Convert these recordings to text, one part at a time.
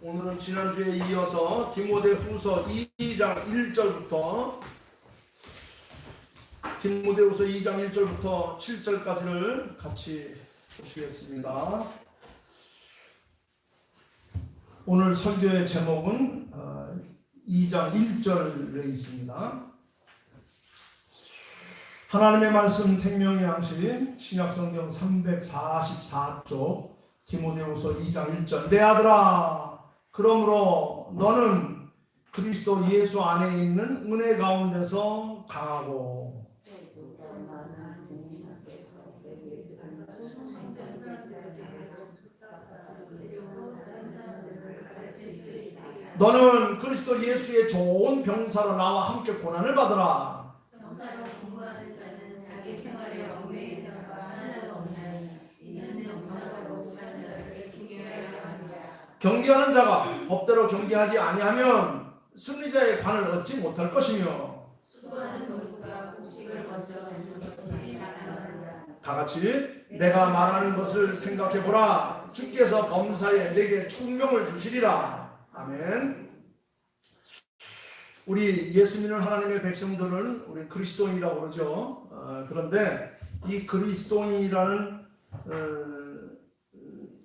오늘은 지난주에 이어서 디모데후서 2장 1절부터 7절까지를 같이 보시겠습니다. 오늘 설교의 제목은 2장 1절에 있습니다. 하나님의 말씀 생명의 양식 신약성경 344쪽 디모데후서 2장 1절. 내 아들아, 그러므로 너는 그리스도 예수 안에 있는 은혜 가운데서 강하고 너는 그리스도 예수의 좋은 병사로 나와 함께 고난을 받으라. 병사로 공부하는 자는 자기 생활에 얽매인 자가 하나도 없나니 이는 병사로 공부하는 자를 경계하여야 합니다. 경계하는 자가 법대로 경계하지 아니하면 승리자의 관을 얻지 못할 것이며 수고하는 농부가 곡식을 먼저 밟는 것이 마땅하니라. 다 같이 내가 말하는 것을 생각해보라. 주께서 범사에 내게 총명을 주시리라. 아멘. 우리 예수 믿는 하나님의 백성들은 우리 그리스도인이라고 그러죠. 그런데 이 그리스도인이라는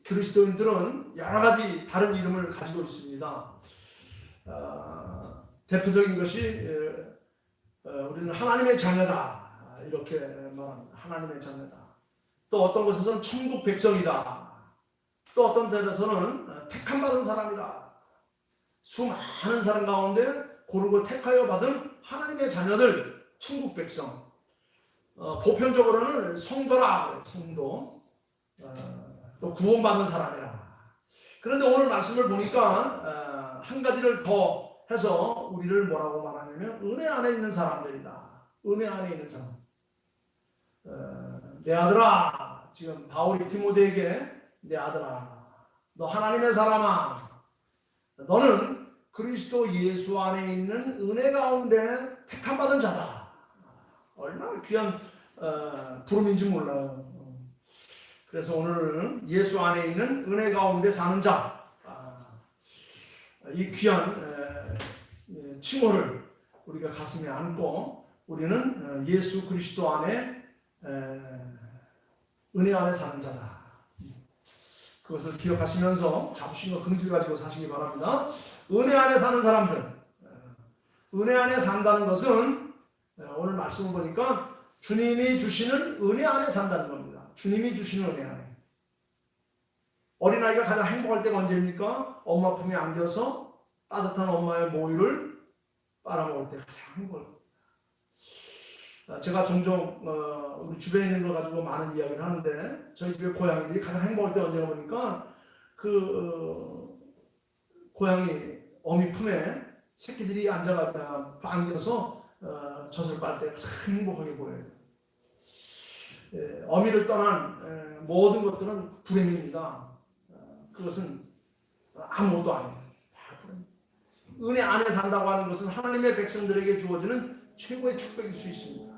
그리스도인들은 여러 가지 다른 이름을 가지고 있습니다. 대표적인 것이 우리는 하나님의 자녀다 이렇게 말합니다. 하나님의 자녀다. 또 어떤 곳에서는 천국 백성이다. 또 어떤 데에서는 택함받은 사람이다. 수많은 사람 가운데 고르고 택하여 받은 하나님의 자녀들, 천국 백성. 보편적으로는 성도라, 성도. 또 구원받은 사람이라. 그런데 오늘 말씀을 보니까 한 가지를 더 해서 우리를 뭐라고 말하냐면 은혜 안에 있는 사람들이다. 은혜 안에 있는 사람. 내 아들아, 지금 바울이 디모데에게 내 아들아, 너 하나님의 사람아, 너는 그리스도 예수 안에 있는 은혜 가운데 택함받은 자다. 얼마나 귀한 부름인지 몰라요. 그래서 오늘은 예수 안에 있는 은혜 가운데 사는 자, 이 귀한 칭호를 우리가 가슴에 안고 우리는 예수 그리스도 안에 은혜 안에 사는 자다. 그것을 기억하시면서 자부심과 긍지를 가지고 사시기 바랍니다. 은혜 안에 사는 사람들, 은혜 안에 산다는 것은 오늘 말씀을 보니까 주님이 주시는 은혜 안에 산다는 겁니다. 주님이 주시는 은혜 안에. 어린아이가 가장 행복할 때가 언제입니까? 엄마 품에 안겨서 따뜻한 엄마의 모유를 빨아먹을 때 가장 행복합니다. 제가 종종 우리 주변에 있는 걸 가지고 많은 이야기를 하는데 저희 집에 고양이들이 가장 행복할 때 언제가 보니까 고양이 어미 품에 새끼들이 안겨서 젖을 빨 때 가장 행복하게 보여요. 어미를 떠난 모든 것들은 불행입니다. 그것은 아무것도 아니에요. 다 불행. 은혜 안에 산다고 하는 것은 하나님의 백성들에게 주어지는 최고의 축복일 수 있습니다.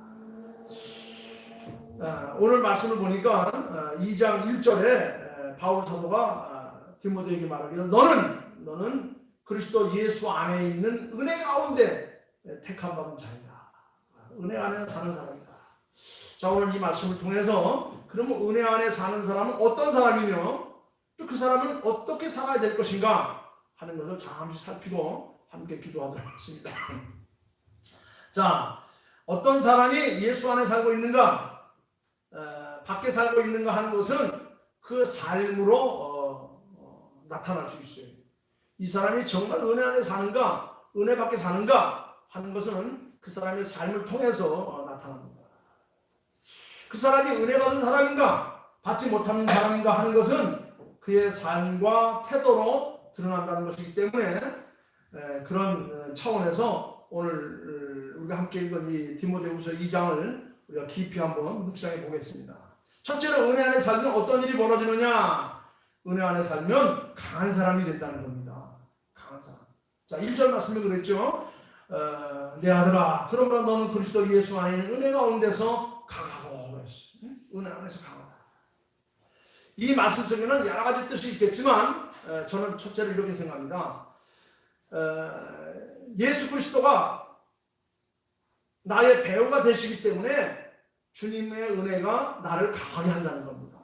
오늘 말씀을 보니까 2장 1절에 바울 사도가 디모데에게 말하기를 너는 그리스도 예수 안에 있는 은혜 가운데 택함받은 자이다. 은혜 안에 사는 사람이다. 자, 오늘 이 말씀을 통해서 그러면 은혜 안에 사는 사람은 어떤 사람이며 또 그 사람은 어떻게 살아야 될 것인가 하는 것을 잠시 살피고 함께 기도하도록 하겠습니다. 자, 어떤 사람이 예수 안에 살고 있는가, 밖에 살고 있는가 하는 것은 그 삶으로 나타날 수 있어요. 이 사람이 정말 은혜 안에 사는가, 은혜 밖에 사는가 하는 것은 그 사람의 삶을 통해서 나타납니다. 그 사람이 은혜 받은 사람인가, 받지 못하는 사람인가 하는 것은 그의 삶과 태도로 드러난다는 것이기 때문에 그런 차원에서 오늘 우리가 함께 읽은 이 디모데후서 2장을 우리가 깊이 한번 묵상해 보겠습니다. 첫째로 은혜 안에 살면 어떤 일이 벌어지느냐? 은혜 안에 살면 강한 사람이 된다는 겁니다. 강한 사람. 자, 1절 말씀에 그랬죠. 내 아들아, 그러므로 너는 그리스도 예수 안에 있는 은혜 가운데서 강하고 그랬어요. 은혜 안에서 강하다. 이 말씀 속에는 여러 가지 뜻이 있겠지만 저는 첫째로 이렇게 생각합니다. 예수 그리스도가 나의 배우가 되시기 때문에 주님의 은혜가 나를 강하게 한다는 겁니다.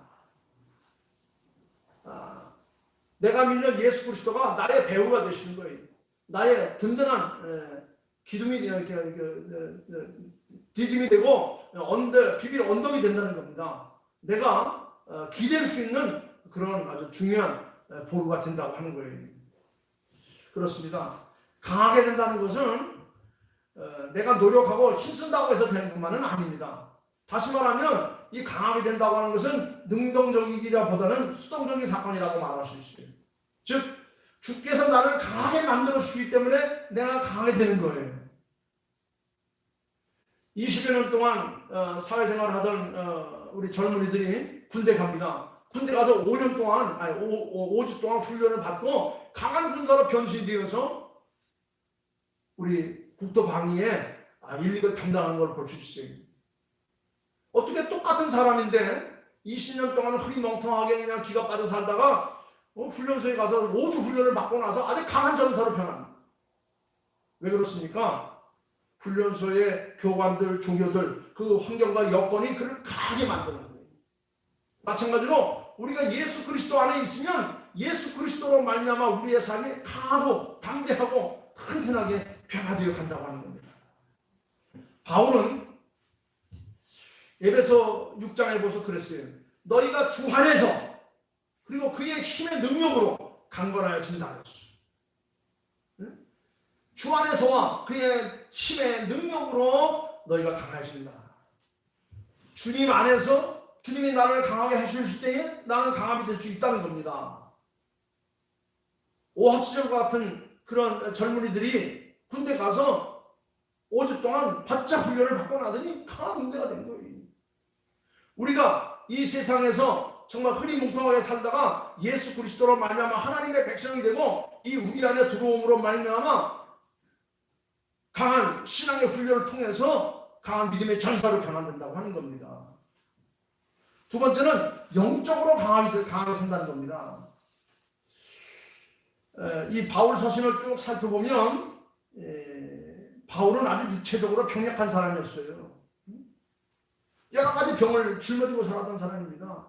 내가 믿는 예수 그리스도가 나의 배우가 되시는 거예요. 나의 든든한 디딤이 되고 비빌 언덕이 된다는 겁니다. 내가 기댈 수 있는 그런 아주 중요한 보루가 된다고 하는 거예요. 그렇습니다. 강하게 된다는 것은 내가 노력하고 힘쓴다고 해서 되는 것만은 아닙니다. 다시 말하면 이 강하게 된다고 하는 것은 능동적이기보다는 수동적인 사건이라고 말할 수 있어요. 즉 주께서 나를 강하게 만들어 주기 때문에 내가 강하게 되는 거예요. 20여 년 동안 사회생활을 하던 우리 젊은이들이 군대 갑니다. 군대 가서 5년 동안 5주 동안 훈련을 받고 강한 군사로 변신되어서 우리 국토 방위에 일일이 감당하는 걸 볼 수 있어요. 어떻게 똑같은 사람인데 20년 동안 흐리멍텅하게 그냥 기가 빠져 살다가 훈련소에 가서 5주 훈련을 받고 나서 아주 강한 전사로 변합니다. 왜 그렇습니까? 훈련소의 교관들, 조교들, 그 환경과 여건이 그를 강하게 만드는 거예요. 마찬가지로 우리가 예수 그리스도 안에 있으면 예수 그리스도로 말미암아 우리의 삶이 강하고 담대하고 튼튼하게 변화되어 간다고 하는 겁니다. 바울은 에베소 6장에 보서 그랬어요. 너희가 주 안에서 그리고 그의 힘의 능력으로 강건하여진다 그랬어요. 주 안에서와 그의 힘의 능력으로 너희가 강해진다. 주님 안에서 주님이 나를 강하게 해주실 때에 나는 강함이 될 수 있다는 겁니다. 오합지졸과 같은 그런 젊은이들이 군대 가서 5주 동안 바짝 훈련을 받고 나더니 강한 군대가 된 거예요. 우리가 이 세상에서 정말 흐리뭉텅하게 살다가 예수 그리스도로 말미암아 하나님의 백성이 되고 이 우리 안에 들어옴으로 말미암아 강한 신앙의 훈련을 통해서 강한 믿음의 전사로 변화된다고 하는 겁니다. 두 번째는 영적으로 강하게 산다는 겁니다. 이 바울 서신을 쭉 살펴보면 바울은 아주 육체적으로 병약한 사람이었어요. 여러 가지 병을 짊어지고 살았던 사람입니다.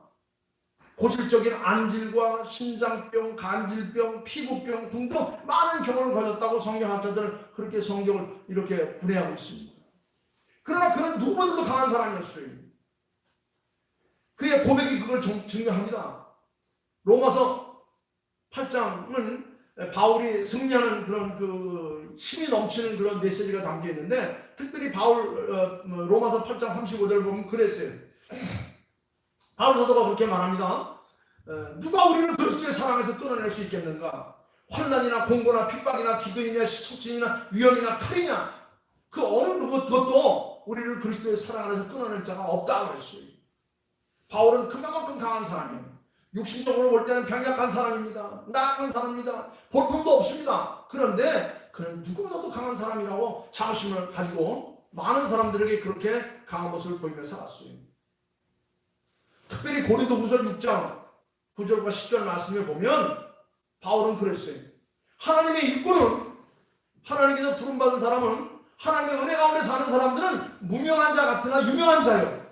고질적인 안질과 심장병, 간질병, 피부병 등등 많은 병을 가졌다고 성경학자들은 그렇게 성경을 이렇게 분해하고 있습니다. 그러나 그는 누구보다도 강한 사람이었어요. 그의 고백이 그걸 증명합니다. 로마서 8장은 바울이 승리하는 그런 힘이 넘치는 그런 메시지가 담겨 있는데 특별히 로마서 8장 35절을 보면 그랬어요. 바울 사도가 그렇게 말합니다. 누가 우리를 그리스도의 사랑에서 끊어낼 수 있겠는가? 환난이나 공고나 핍박이나 기근이나 시청진이나 위험이나 칼이냐 그 어느 것도 우리를 그리스도의 사랑 안에서 끊어낼 자가 없다고 그랬어요. 바울은 그만큼 강한 사람이에요. 육신적으로 볼 때는 병약한 사람입니다. 나약한 사람입니다. 볼품도 없습니다. 그런데 그는 누구보다도 강한 사람이라고 자부심을 가지고 많은 사람들에게 그렇게 강한 모습을 보이며 살았어요. 특별히 고린도후서 6장 9절과 10절 말씀을 보면 바울은 그랬어요. 하나님의 일꾼은 하나님께서 부름받은 사람은 하나님의 은혜 가운데 사는 사람들은 무명한 자 같으나 유명한 자요.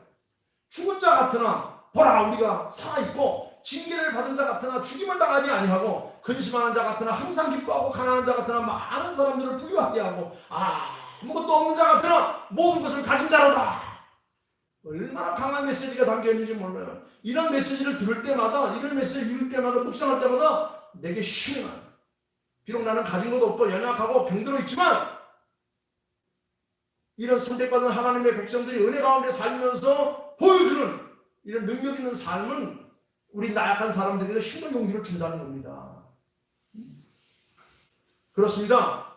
죽은 자 같으나 보라 우리가 살아있고 징계를 받은 자 같으나 죽임을 당하지 아니하고 근심하는 자 같으나 항상 기뻐하고 가난한 자 같으나 많은 사람들을 부유하게 하고 아무것도 없는 자 같으나 모든 것을 가진 자로다. 얼마나 강한 메시지가 담겨있는지 몰라요. 이런 메시지를 들을 때마다 이런 메시지를 읽을 때마다 묵상할 때마다 내게 힘이 나요. 비록 나는 가진 것도 없고 연약하고 병들어 있지만 이런 선택받은 하나님의 백성들이 은혜 가운데 살면서 보여주는 이런 능력 있는 삶은 우리 나약한 사람들에게 힘과 용기를 준다는 겁니다. 그렇습니다.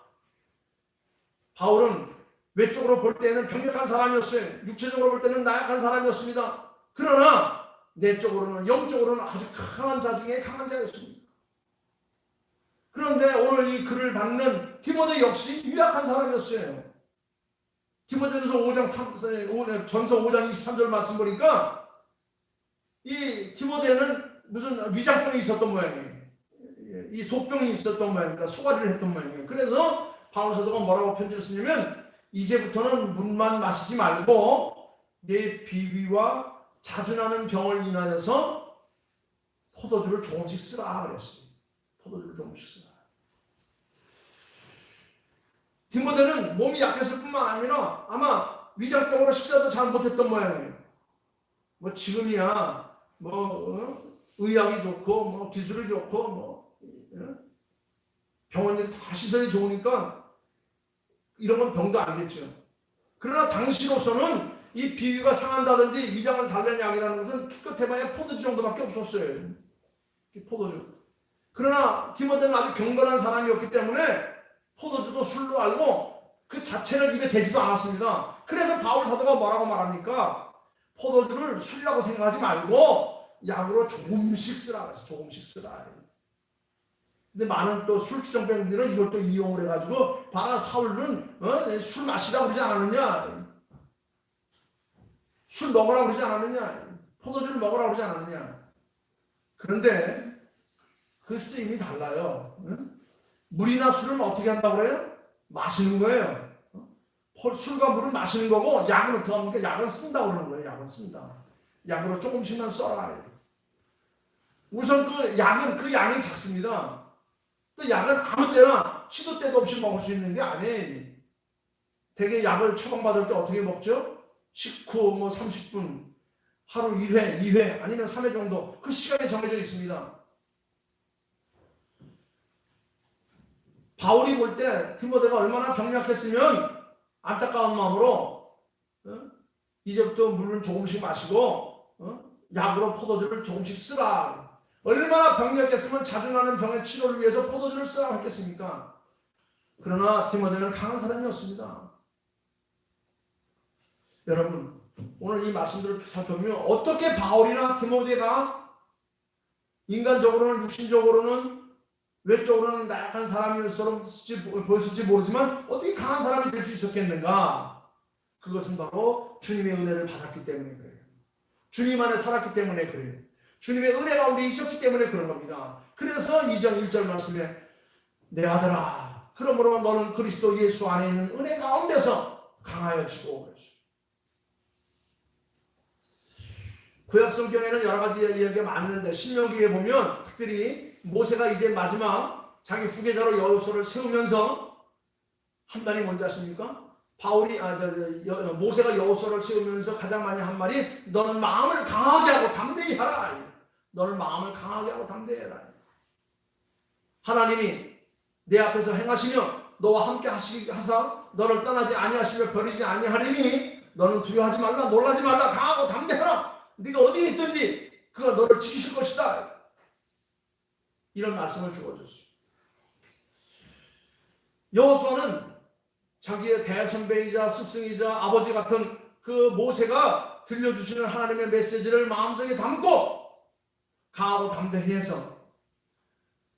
바울은 외적으로 볼 때는 병력한 사람이었어요. 육체적으로 볼 때는 나약한 사람이었습니다. 그러나 내적으로는 영적으로는 아주 강한 자 중에 강한 자였습니다. 그런데 오늘 이 글을 받는 디모데 역시 유약한 사람이었어요. 디모데전서 5장 23절 말씀 보니까 이 디모데는 무슨 위장병이 있었던 모양이에요. 이 속병이 있었던 모양입니다. 소가리를 했던 모양이에요. 그래서 바울 사도가 뭐라고 편지를 쓰냐면 이제부터는 물만 마시지 말고 내 비위와 자주 나는 병을 인하여서 포도주를 조금씩 쓰라 그랬어요. 포도주를 조금씩 쓰라. 디모데는 몸이 약했을 뿐만 아니라 아마 위장병으로 식사도 잘 못했던 모양이에요. 뭐 지금이야 의학이 좋고 뭐 기술이 좋고 뭐 병원들이 다 시설이 좋으니까 이런 건 병도 아니겠죠. 그러나 당시로서는 이 비위가 상한다든지 위장을 달래는 약이라는 것은 기껏 해봐야 포도주 정도밖에 없었어요. 포도주. 그러나 디모데는 아주 경건한 사람이었기 때문에 포도주도 술로 알고 그 자체를 입에 대지도 않았습니다. 그래서 바울 사도가 뭐라고 말합니까? 포도주를 술이라고 생각하지 말고 약으로 조금씩 쓰라 그래서 조금씩 쓰라. 근데 많은 또 술주정병들은 이걸 또 이용을 해가지고 봐라 사울은 술 마시라고 그러지 않았느냐, 술 먹으라고 그러지 않았느냐, 포도주를 먹으라고 그러지 않았느냐. 그런데 그 쓰임이 달라요. 물이나 술은 어떻게 한다고 그래요? 마시는 거예요. 술과 물은 마시는 거고 약은 어떻게 합니까? 약은 쓴다고 그러는 거예요. 약은 쓴다. 약으로 조금씩만 써라. 우선 그 약은 그 양이 작습니다. 또 약은 아무 때나 시도 때도 없이 먹을 수 있는 게 아니에요. 대개 약을 처방받을 때 어떻게 먹죠? 식후 뭐 30분, 하루 1회, 2회 아니면 3회 정도 그 시간이 정해져 있습니다. 바울이 볼 때 디모데가 얼마나 병약했으면 안타까운 마음으로 이제부터 물은 조금씩 마시고 약으로 포도주를 조금씩 쓰라. 얼마나 병약했으면 자주 나는 병의 치료를 위해서 포도주를 쓰라고 했겠습니까? 그러나 디모데는 강한 사람이었습니다. 여러분 오늘 이 말씀들을 살펴보면 어떻게 바울이나 디모데가 인간적으로는 육신적으로는 외적으로는 나약한 사람일처럼 보였을지 모르지만 어떻게 강한 사람이 될 수 있었겠는가? 그것은 바로 주님의 은혜를 받았기 때문에 그래요. 주님 안에 살았기 때문에 그래요. 주님의 은혜 가운데 있었기 때문에 그런 겁니다. 그래서 2장 1절 말씀에 내 아들아 그러므로 너는 그리스도 예수 안에 있는 은혜 가운데서 강하여지고 그랬어요. 구약 성경에는 여러 가지 이야기가 많은데 신명기에 보면 특별히 모세가 이제 마지막 자기 후계자로 여호수아를 세우면서 한 말이 뭔지 아십니까? 모세가 여호수아를 세우면서 가장 많이 한 말이 너는 마음을 강하게 하고 담대히 하라. 너는 마음을 강하게 하고 담대히 해라. 하나님이 내 앞에서 행하시며 너와 함께 하사 너를 떠나지 아니하시며 버리지 아니하리니 너는 두려워하지 말라 놀라지 말라 강하고 담대하라. 네가 어디에 있든지 그가 너를 지키실 것이다. 이런 말씀을 주어줬어요. 여호수아는 자기의 대선배이자 스승이자 아버지 같은 그 모세가 들려주시는 하나님의 메시지를 마음속에 담고 강하고 담대히 해서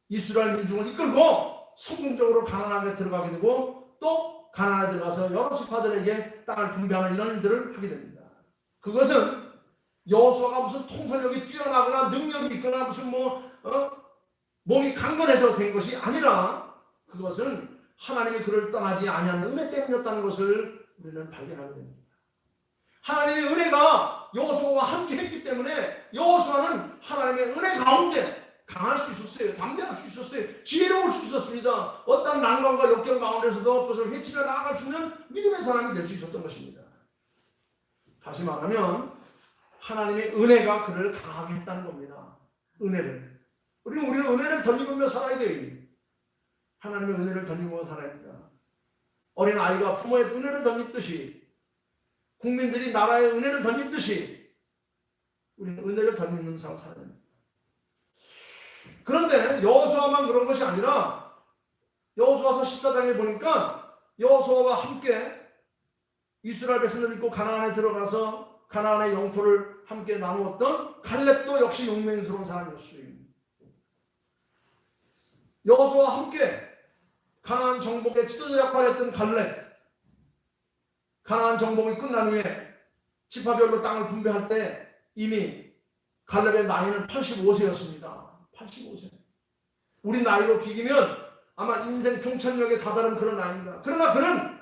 이스라엘 민중을 이끌고 성공적으로 가나안에 들어가게 되고 또 가나안에 들어가서 여러 지파들에게 땅을 분배하는 이런 일들을 하게 됩니다. 그것은 여호수아가 무슨 통솔력이 뛰어나거나 능력이 있거나 무슨 몸이 강건해서 된 것이 아니라 그것은 하나님이 그를 떠나지 아니하는 은혜 때문이었다는 것을 우리는 발견하게 됩니다. 하나님의 은혜가 여호수아와 함께 했기 때문에 여호수아는 하나님의 은혜 가운데 강할 수 있었어요. 담대할 수 있었어요. 지혜로울 수 있었습니다. 어떤 난관과 역경 가운데서도 그것을 헤치려 나아갈 수 있는 믿음의 사람이 될 수 있었던 것입니다. 다시 말하면 하나님의 은혜가 그를 강하게 했다는 겁니다. 은혜를. 우리는 은혜를 덧입으며 살아야 돼요. 하나님의 은혜를 덧입으며 살아야 합니다. 어린 아이가 부모의 은혜를 덧입듯이 국민들이 나라의 은혜를 덧입듯이 우리는 은혜를 덧입는 삶을 살아야 됩니다. 그런데 여호수아만 그런 것이 아니라 여호수아서 14장에 보니까 여호수아와 함께 이스라엘 백성을 입고 가나안에 들어가서 가나안의 영토를 함께 나누었던 갈렙도 역시 용맹스러운 사람이었어요. 여호수아와 함께 가나안 정복의 지도자 역할을 했던 갈렙, 가나안 정복이 끝난 후에 지파별로 땅을 분배할 때 이미 갈렙의 나이는 85세였습니다. 85세. 우리 나이로 비기면 아마 인생 종착역에 다다른 그런 나이입니다. 그러나 그는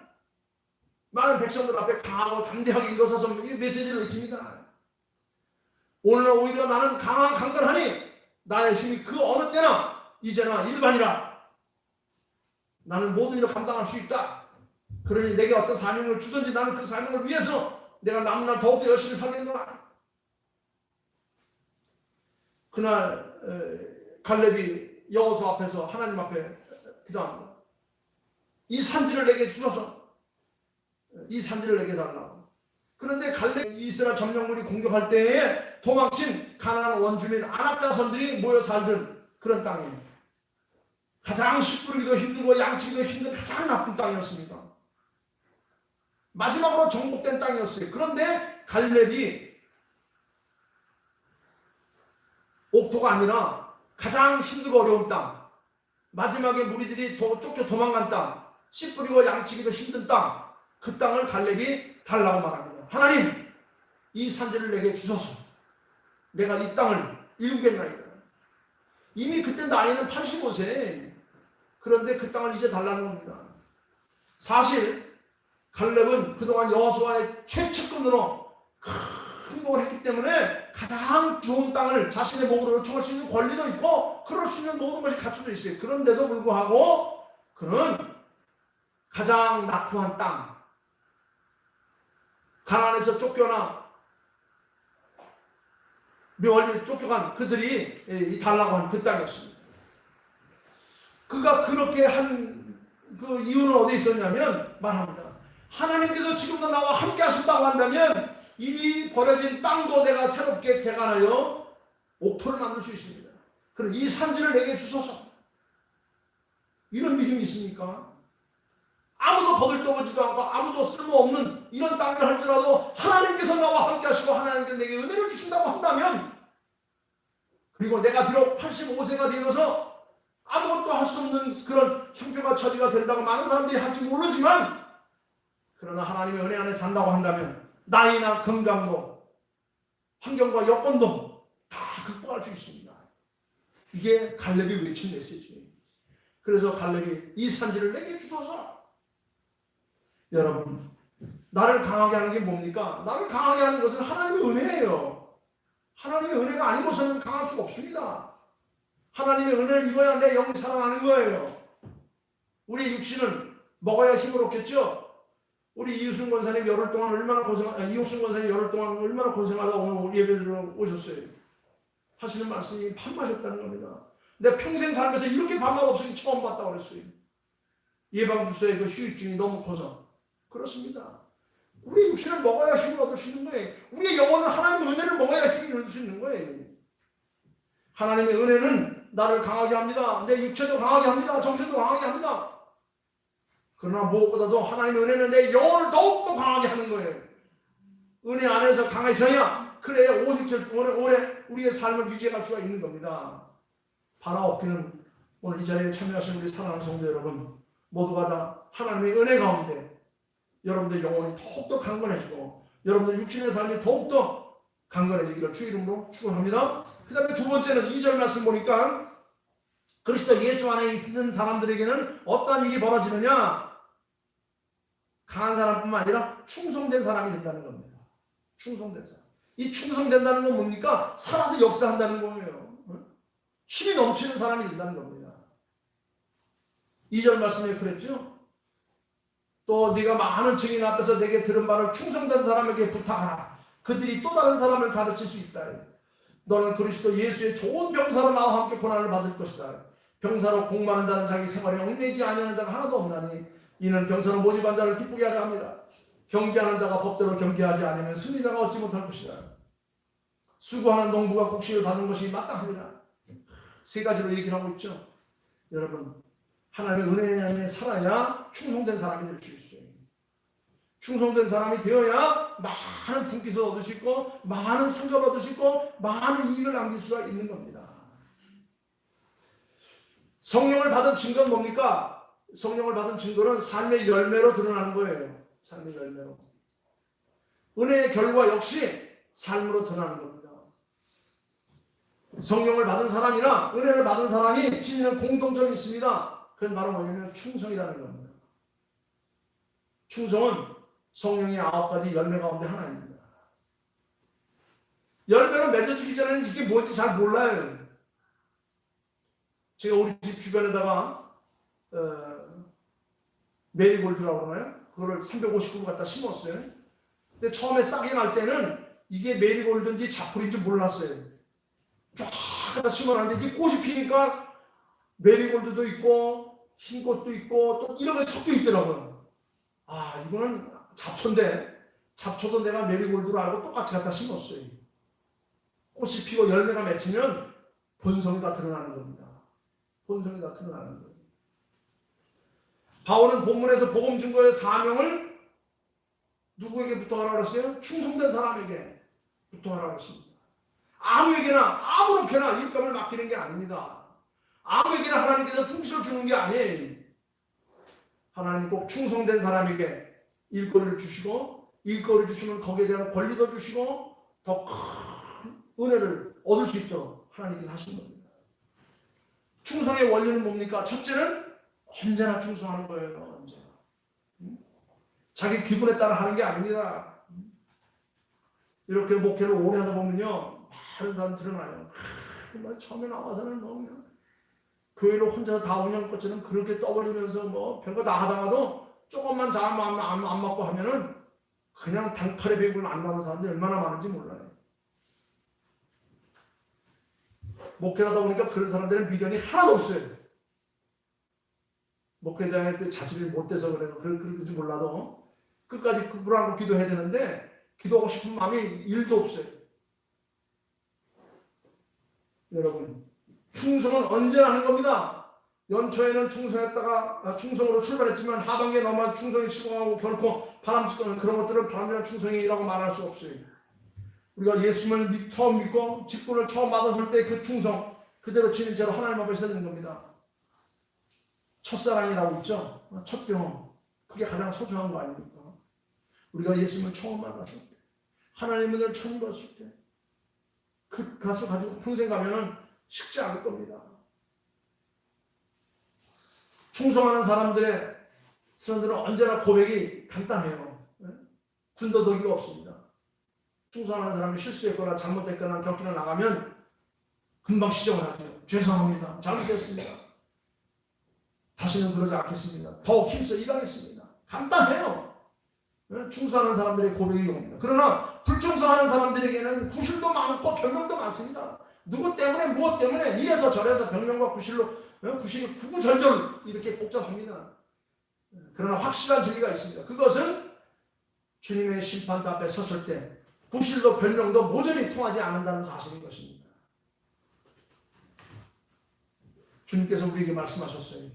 많은 백성들 앞에 강하고 담대하게 일어서서 이 메시지를 외칩니다. 오늘 오히려 나는 강건하니 나의 힘이 그 어느 때나 이제나 일반이라. 나는 모든 일을 감당할 수 있다. 그러니 내게 어떤 사명을 주든지 나는 그 사명을 위해서 내가 남은 날 더욱더 열심히 살겠노라. 그날 갈렙이 여호수아 앞에서 하나님 앞에 기도합니다. 이 산지를 내게 주소서. 이 산지를 내게 달라고. 그런데 갈렙 이스라엘 점령군이 공격할 때에 도망친 가나안 원주민 아낙 자손들이 모여 살던 그런 땅이에요. 가장 씨 뿌리기도 힘들고 양치기도 힘든 가장 나쁜 땅이었습니다. 마지막으로 정복된 땅이었어요. 그런데 갈렙이 옥토가 아니라 가장 힘들고 어려운 땅, 마지막에 무리들이 쫓겨 도망간 땅, 씨 뿌리고 양치기도 힘든 땅, 그 땅을 갈렙이 달라고 말합니다. 하나님, 이 산지를 내게 주소서. 내가 이 땅을 이루겠나이다. 이미 그때 나이는 85세. 그런데 그 땅을 이제 달라는 겁니다. 사실 갈렙은 그동안 여호수아의 최측근으로 큰 행복을 했기 때문에 가장 좋은 땅을 자신의 몸으로 요청할 수 있는 권리도 있고 그럴 수 있는 모든 것이 갖춰져 있어요. 그런데도 불구하고 그는 가장 낙후한 땅, 가나안에서 쫓겨나 멀리 쫓겨간 그들이 달라고 한 그 땅이었습니다. 그가 그렇게 한 그 이유는 어디에 있었냐면 말합니다. 하나님께서 지금도 나와 함께 하신다고 한다면 이 버려진 땅도 내가 새롭게 개간하여 옥토를 만들 수 있습니다. 그럼 이 산지를 내게 주소서. 이런 믿음이 있습니까? 아무도 거들떠보지도 않고 아무도 쓸모없는 이런 땅을 할지라도 하나님께서 나와 함께 하시고 하나님께서 내게 은혜를 주신다고 한다면, 그리고 내가 비록 85세가 되어서 아무것도 할 수 없는 그런 형편과 처지가 된다고 많은 사람들이 할지 모르지만, 그러나 하나님의 은혜 안에 산다고 한다면 나이나 건강도 환경과 여건도 다 극복할 수 있습니다. 이게 갈렙이 외친 메시지예요. 그래서 갈렙이 이 산지를 내게 주소서. 여러분, 나를 강하게 하는 게 뭡니까? 나를 강하게 하는 것은 하나님의 은혜예요. 하나님의 은혜가 아니고서는 강할 수가 없습니다. 하나님의 은혜를 입어야 내 영이 살아나는 거예요. 우리 육신은 먹어야 힘을 얻겠죠? 우리 이우승 권사님 열흘 동안 얼마나 이옥순 권사님 열흘 동안 얼마나 고생하다 오늘 예배드리러 오셨어요. 하시는 말씀이 밥 마셨다는 겁니다. 내가 평생 살면서 이렇게 밥맛 없으니 처음 봤다고 그랬어요. 예방주사의 그 휴유증이 너무 커서. 그렇습니다. 우리 육신을 먹어야 힘을 얻을 수 있는 거예요. 우리의 영혼은 하나님의 은혜를 먹어야 힘을 얻을 수 있는 거예요. 하나님의 은혜는 나를 강하게 합니다. 내 육체도 강하게 합니다. 정신도 강하게 합니다. 그러나 무엇보다도 하나님의 은혜는 내 영혼을 더욱더 강하게 하는 거예요. 은혜 안에서 강해져야 그래야 오래 우리의 삶을 유지할 수가 있는 겁니다. 바라옵기는 오늘 이 자리에 참여하신 우리 사랑하는 성도 여러분 모두가 다 하나님의 은혜 가운데 여러분들 영혼이 더욱더 강건해지고 여러분들 육신의 삶이 더욱더 강건해지기를 주 이름으로 축원합니다. 그 다음에 두 번째는 2절 말씀 보니까 그리스도 예수 안에 있는 사람들에게는 어떠한 일이 벌어지느냐? 강한 사람뿐만 아니라 충성된 사람이 된다는 겁니다. 충성된 사람. 이 충성된다는 건 뭡니까? 살아서 역사한다는 거예요. 힘이 넘치는 사람이 된다는 겁니다. 2절 말씀에 그랬죠? 또 네가 많은 증인 앞에서 내게 들은 바를 충성된 사람에게 부탁하라. 그들이 또 다른 사람을 가르칠 수 있다. 너는 그리스도 예수의 좋은 병사로 나와 함께 고난을 받을 것이다. 병사로 공부하는 자는 자기 생활에 얽매이지 아니하는 자가 하나도 없나니 이는 병사로 모집한 자를 기쁘게 하려 합니다. 경계하는 자가 법대로 경계하지 않으면 승리자가 얻지 못할 것이다. 수고하는 농부가 곡식을 받는 것이 마땅합니다. 세 가지로 얘기를 하고 있죠. 여러분, 하나님의 은혜 안에 살아야 충성된 사람이 될 수 있어요. 충성된 사람이 되어야 많은 분깃을 얻을 수 있고 많은 상급을 얻을 수 있고 많은 이익을 남길 수가 있는 겁니다. 성령을 받은 증거는 뭡니까? 성령을 받은 증거는 삶의 열매로 드러나는 거예요. 삶의 열매로. 은혜의 결과 역시 삶으로 드러나는 겁니다. 성령을 받은 사람이나 은혜를 받은 사람이 지니는 공통점이 있습니다. 그건 바로 뭐냐면 충성이라는 겁니다. 충성은 성령의 9가지 열매 가운데 하나입니다. 열매로 맺어지기 전에는 이게 뭔지 잘 몰라요. 제가 우리 집 주변에다가 메리골드라고 그러나요? 그거를 350그루 갖다 심었어요. 근데 처음에 싹이 날 때는 이게 메리골드인지 자풀인지 몰랐어요. 쫙 갖다 심어놨는데 이제 꽃이 피니까 메리골드도 있고 흰 꽃도 있고 또 이런 게 섞여 있더라고요. 아, 이거는 잡초인데 잡초도 내가 메리골드로 알고 똑같이 갖다 심었어요. 꽃이 피고 열매가 맺히면 본성이 다 드러나는 겁니다. 본성이 다 드러나는 거예요. 바울은 본문에서 복음 증거의 사명을 누구에게 부탁하라고 했어요? 충성된 사람에게 부탁하라고 했습니다. 아무에게나 아무렇게나 일감을 맡기는 게 아닙니다. 아무에게나 하나님께서 풍시를 주는 게 아니에요. 하나님 꼭 충성된 사람에게 일거리를 주시고 일거리 주시면 거기에 대한 권리도 주시고 더 큰 은혜를 얻을 수 있도록 하나님께서 하시는 겁니다. 충성의 원리는 뭡니까? 첫째는 언제나 충성하는 거예요. 언제나. 자기 기분에 따라 하는 게 아닙니다. 이렇게 목회를 오래 하다 보면요, 많은 사람 드러나요. 처음에 나와서는 그냥 교회를 혼자 다 운영 것처럼 그렇게 떠벌리면서 뭐 별거 다 하다가도 조금만 잘 안 맞고 하면은 그냥 단칼에 배우고 안 나오는 사람들이 얼마나 많은지 몰라요. 목회를 하다 보니까 그런 사람들은 미련이 하나도 없어요. 목회장의 그 자질이 못 돼서 그런지 몰라도 끝까지 그분하고 기도해야 되는데 기도하고 싶은 마음이 1도 없어요. 여러분, 충성은 언제나 하는 겁니다. 연초에는 충성으로 출발했지만 하반기에 넘어서 충성이 식어가고 결코 바람직한 그런 것들은 바람직한 충성이라고 말할 수 없어요. 우리가 예수님을 처음 믿고 직분을 처음 받았을 때 그 충성 그대로 지닌 채로 하나님 앞에 서는 겁니다. 첫사랑이라고 있죠. 첫 경험. 그게 가장 소중한 거 아닙니까? 우리가 예수님을 처음 만났을 때 하나님을 처음 봤을 때 그 가서 가지고 평생 가면은 식지 않을 겁니다. 충성하는 사람들은 언제나 고백이 간단해요. 군더더기가 없습니다. 충성하는 사람이 실수했거나 잘못했거나 격리를 나가면 금방 시정을 하죠. 죄송합니다. 잘못했습니다. 다시는 그러지 않겠습니다. 더욱 힘써 일하겠습니다. 간단해요. 충성하는 사람들의 고백이 옵니다. 그러나 불충성하는 사람들에게는 구실도 많고 변명도 많습니다. 누구 때문에 무엇 때문에 이래서 저래서 변명과 구실이 구구절절 이렇게 복잡합니다. 그러나 확실한 진리가 있습니다. 그것은 주님의 심판대 앞에 섰을 때 구실도 변명도 모조리 통하지 않는다는 사실인 것입니다. 주님께서 우리에게 말씀하셨어요.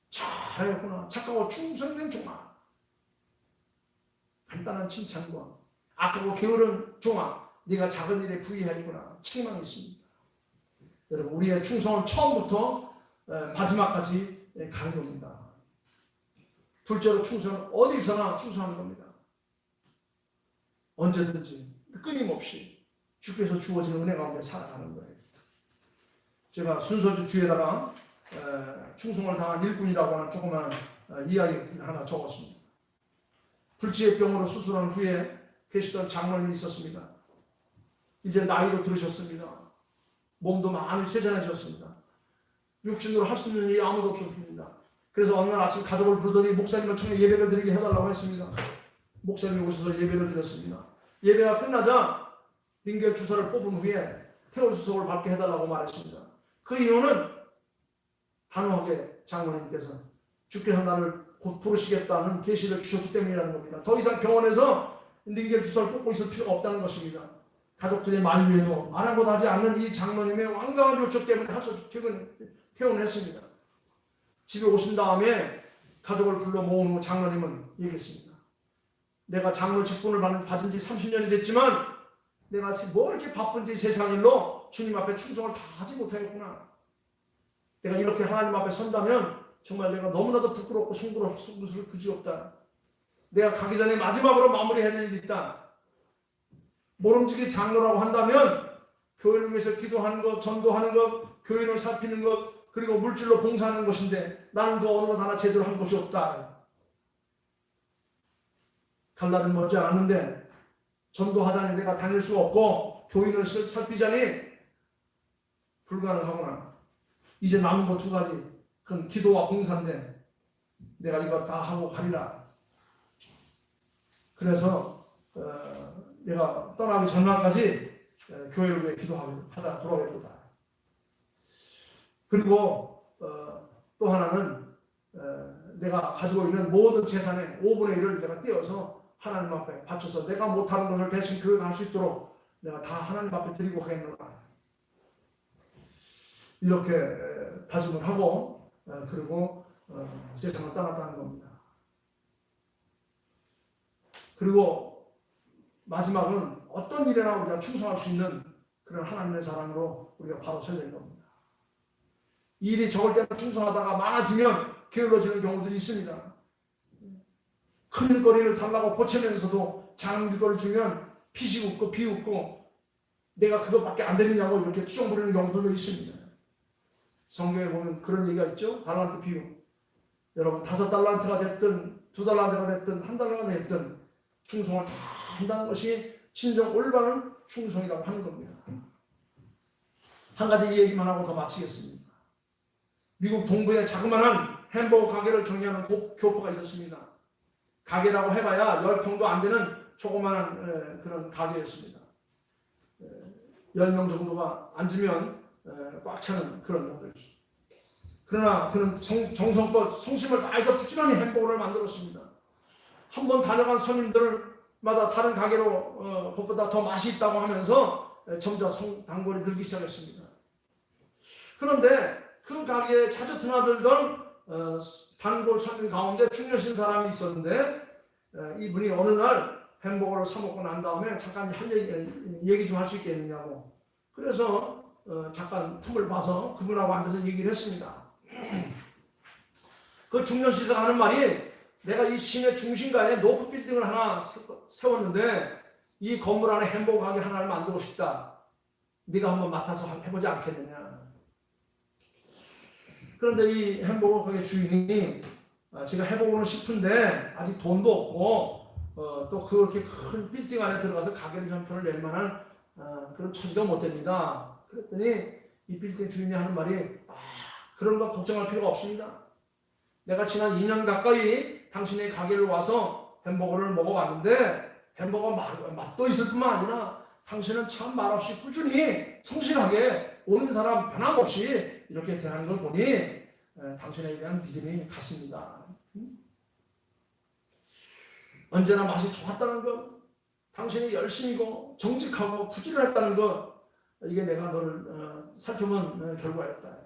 잘하였구나. 착하고 충성된 종아. 간단한 칭찬과 악하고 게으른 종아. 네가 작은 일에 부의하였구나. 책망이 있습니다. 여러분, 우리의 충성은 처음부터 마지막까지 가는 겁니다. 둘째로 충성은 어디서나 충성하는 겁니다. 언제든지 끊임없이 주께서 주어진 은혜 가운데 살아가는 거예요. 제가 순서주 뒤에다가 충성을 당한 일꾼이라고 하는 조그만 이야기를 하나 적었습니다. 불치의병으로 수술한 후에 계시던 장로님이 있었습니다. 이제 나이도 들으셨습니다. 몸도 많이 쇠잔해졌습니다. 육신으로 할 수 있는 일이 아무도 없었습니다. 그래서 어느 날 아침 가족을 부르더니 목사님을 청해 예배를 드리게 해달라고 했습니다. 목사님이 오셔서 예배를 드렸습니다. 예배가 끝나자 링겔 주사를 뽑은 후에 태울 수석을 밟게 해달라고 말했습니다. 그 이유는 단호하게 장로님께서 주께서 나를 곧 부르시겠다는 계시를 주셨기 때문이라는 겁니다. 더 이상 병원에서 링겔 주사를 뽑고 있을 필요가 없다는 것입니다. 가족들의 만류에도 아랑곳하지 않는 이 장로님의 완강한 요청 때문에 할 수 없이 퇴원을 했습니다. 집에 오신 다음에 가족을 불러 모은 후 장로님은 얘기했습니다. 내가 장로 직분을 받은 지 30년이 됐지만 내가 뭐 이렇게 바쁜지 세상 일로 주님 앞에 충성을 다 하지 못하겠구나. 내가 이렇게 하나님 앞에 선다면 정말 내가 너무나도 부끄럽고 송구스럽고 그지없다. 내가 가기 전에 마지막으로 마무리해야 될 일이 있다. 모름지기 장로라고 한다면 교회를 위해서 기도하는 것, 전도하는 것, 교인을 살피는 것, 그리고 물질로 봉사하는 것인데 나는 그 어느 것 하나 제대로 한 것이 없다. 갈 날은 멀지 않았는데 전도하자니 내가 다닐 수가 없고 교인을 살피자니 불가능하구나. 이제 남은 것 두 가지. 그건 기도와 봉사인데 내가 이거 다 하고 가리라. 그래서 내가 떠나기 전날까지 교회를 위해 기도하다 돌아오겠다. 그리고 또 하나는 내가 가지고 있는 모든 재산의 5분의 1을 내가 떼어서 하나님 앞에 바쳐서 내가 못하는 것을 대신 그가 할 수 있도록 내가 다 하나님 앞에 드리고 가겠노라. 이렇게 다짐을 하고 그리고 세상을 떠났다는 겁니다. 그리고 마지막은 어떤 일에나 우리가 충성할 수 있는 그런 하나님의 사랑으로 우리가 바로 서야 되는 겁니다. 일이 적을 때는 충성하다가 많아지면 게을러지는 경우들이 있습니다. 큰 일거리를 달라고 보채면서도 작은 일거리를 주면 피식 웃고 비웃고 내가 그것밖에 안 되느냐고 이렇게 투정 부리는 경우들도 있습니다. 성경에 보면 그런 얘기가 있죠. 달란트 비유. 여러분 5달란트가 됐든 2달란트가 됐든 1달란트가 됐든 충성을 다 한다는 것이 진정 올바른 충성이라고 하는 겁니다. 한 가지 얘기만 하고 더 마치겠습니다. 미국 동부에 자그마한 햄버거 가게를 경영하는 교포가 있었습니다. 가게라고 해봐야 10평도 안 되는 조그마한 그런 가게였습니다. 10명 정도가 앉으면 꽉 차는 그런 정도였습니다. 그러나 그는 정성껏 성심을 다해서 부지런히 햄버거를 만들었습니다. 한 번 다녀간 손님들마다 다른 가게로 그것보다 더 맛이 있다고 하면서 점점 단골이 늘기 시작했습니다. 그런데 그 가게에 자주 드나들던 단골 손님 가운데 중년신 사람이 있었는데 이분이 어느 날 햄버거를 사 먹고 난 다음에 잠깐 얘기 좀 할 수 있겠느냐고. 그래서 잠깐 틈을 봐서 그분하고 앉아서 얘기를 했습니다. 그 중년시사가 하는 말이 내가 이 시내 중심가에 높은 빌딩을 하나 세웠는데 이 건물 안에 햄버거 가게 하나를 만들고 싶다. 네가 한번 맡아서 해보지 않겠느냐. 그런데 이 햄버거 가게 주인이 제가 해보고는 싶은데 아직 돈도 없고 또 그렇게 큰 빌딩 안에 들어가서 가게를 한 편을 낼 만한 그런 처지가 못 됩니다. 그랬더니 이 빌딩 주인이 하는 말이 그런 거 걱정할 필요가 없습니다. 내가 지난 2년 가까이 당신의 가게를 와서 햄버거를 먹어봤는데 햄버거 맛도 있을 뿐만 아니라 당신은 참 말없이 꾸준히 성실하게 오는 사람 변함없이 이렇게 대하는 걸 보니 당신에 대한 믿음이 갔습니다. 언제나 맛이 좋았다는 것, 당신이 열심히고 정직하고 부지런했다는 것, 이게 내가 너를 살펴본 결과였다.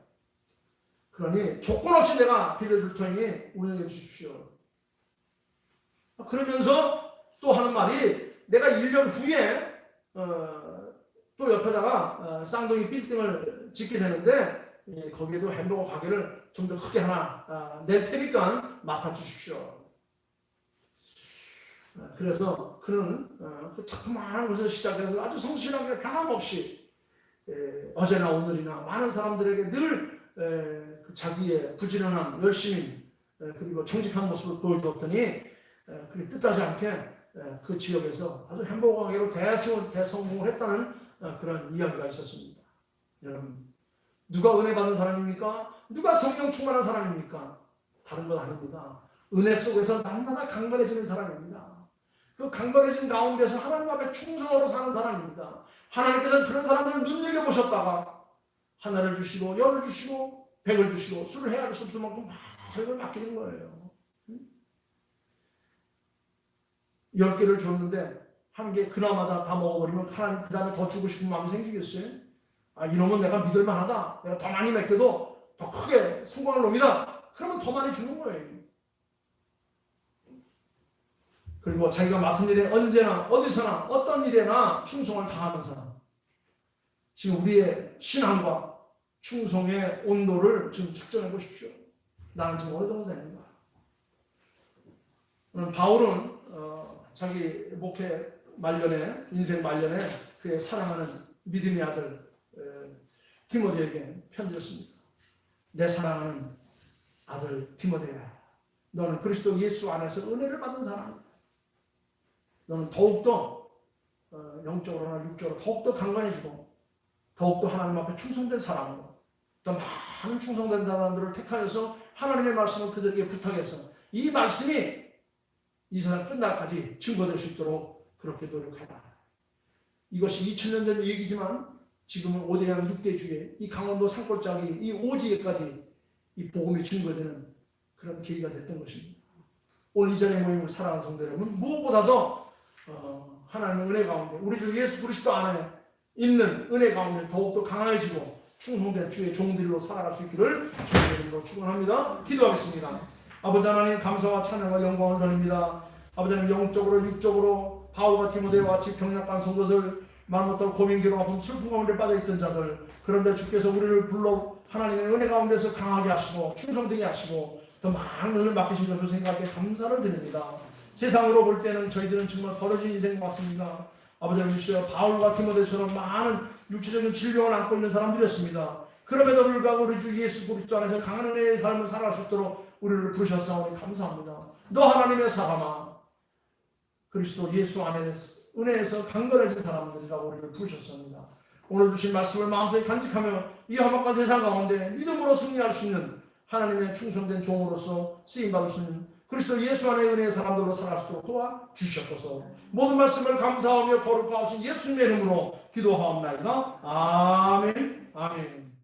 그러니 조건 없이 내가 빌려줄 테니 운영해 주십시오. 그러면서 또 하는 말이 내가 1년 후에 또 옆에다가 쌍둥이 빌딩을 짓게 되는데 거기에도 햄버거 가게를 좀 더 크게 하나 낼 테니까 맡아주십시오. 그래서 그는 그 자그마한 것을 시작해서 아주 성실하게 변함없이 어제나 오늘이나 많은 사람들에게 늘 그 자기의 부지런함, 열심 그리고 정직한 모습을 보여주었더니 그게 뜻하지 않게 그 지역에서 아주 햄버거 가게로 대성공을 했다는 그런 이야기가 있었습니다. 여러분, 누가 은혜 받은 사람입니까? 누가 성령 충만한 사람입니까? 다른 건 아닙니다. 은혜 속에서 날마다 강건해지는 사람입니다. 그 강건해진 가운데서 하나님 앞에 충성으로 사는 사람입니다. 하나님께서는 그런 사람들을 눈여겨보셨다가 하나를 주시고 열을 주시고 백을 주시고 술을 헤아릴 수 없을 만큼 많은 걸 맡기는 거예요. 10개를 줬는데 한 개 그나마다 다 먹어버리면 하나님 그 다음에 더 주고 싶은 마음이 생기겠어요? 이놈은 내가 믿을만하다. 내가 더 많이 맡겨도 더 크게 성공할 놈이다. 그러면 더 많이 주는 거예요. 그리고 자기가 맡은 일에 언제나 어디서나 어떤 일에나 충성을 다하는 사람. 지금 우리의 신앙과 충성의 온도를 지금 측정해 보십시오. 나는 지금 어느 정도 됩니다. 바울은 자기 목회 말년에 인생 말년에 그의 사랑하는 믿음의 아들 디모데에게 편지였습니다. 내 사랑하는 아들 디모데야, 너는 그리스도 예수 안에서 은혜를 받은 사람이다. 너는 더욱더 영적으로나 육적으로 더욱더 강건해지고 더욱더 하나님 앞에 충성된 사람으로 더 많은 충성된 사람들을 택하여서 하나님의 말씀을 그들에게 부탁해서 이 말씀이 이 세상 끝날까지 증거될 수 있도록 그렇게 노력하라. 이것이 2000년 전 얘기지만 지금은 5대양 6대주에 이 강원도 산골짜기 이 오지에까지 이 복음이 증거되는 그런 계기가 됐던 것입니다. 오늘 이 자리에 모임을 사랑하는 성도 여러분, 무엇보다도 하나님의 은혜 가운데 우리 주 예수 그리스도 안에 있는 은혜 가운데 더욱더 강해지고 충성된 주의 종들로 살아갈 수 있기를 주의 이름으로 축원합니다. 기도하겠습니다. 아버지 하나님, 감사와 찬양과 영광을 드립니다. 아버지 하나님, 영적으로 육적으로 바울과 디모데와 같이 병약한 성도들, 마음부터 고민, 괴로움, 아픔, 슬픔 가운데 빠져있던 자들, 그런데 주께서 우리를 불러 하나님의 은혜 가운데서 강하게 하시고 충성되게 하시고 더 많은 것을 맡기신 것을 생각해 감사를 드립니다. 세상으로 볼 때는 저희들은 정말 벌어진 인생 같습니다. 아버지 하나님, 주여 바울과 디모데처럼 많은 육체적인 질병을 안고 있는 사람들이었습니다. 그럼에도 불구하고 우리 주 예수 그리스도 안에서 강한 은혜의 삶을 살아갈 수 있도록 우리를 부르셨사오니 감사합니다. 너 하나님의 사람아, 그리스도 예수 안에 은혜에서 강건해진 사람들이라고 우리를 부르셨습니다. 오늘 주신 말씀을 마음속에 간직하며 이 험악한 세상 가운데 믿음으로 승리할 수 있는 하나님의 충성된 종으로서 쓰임받을 수 있는 그리스도 예수 안의 은혜의 사람들로 살아갈 수 있도록 도와주셨소서. 모든 말씀을 감사하며 거룩하신 예수님의 이름으로 기도하옵나이다. 아멘. 아멘.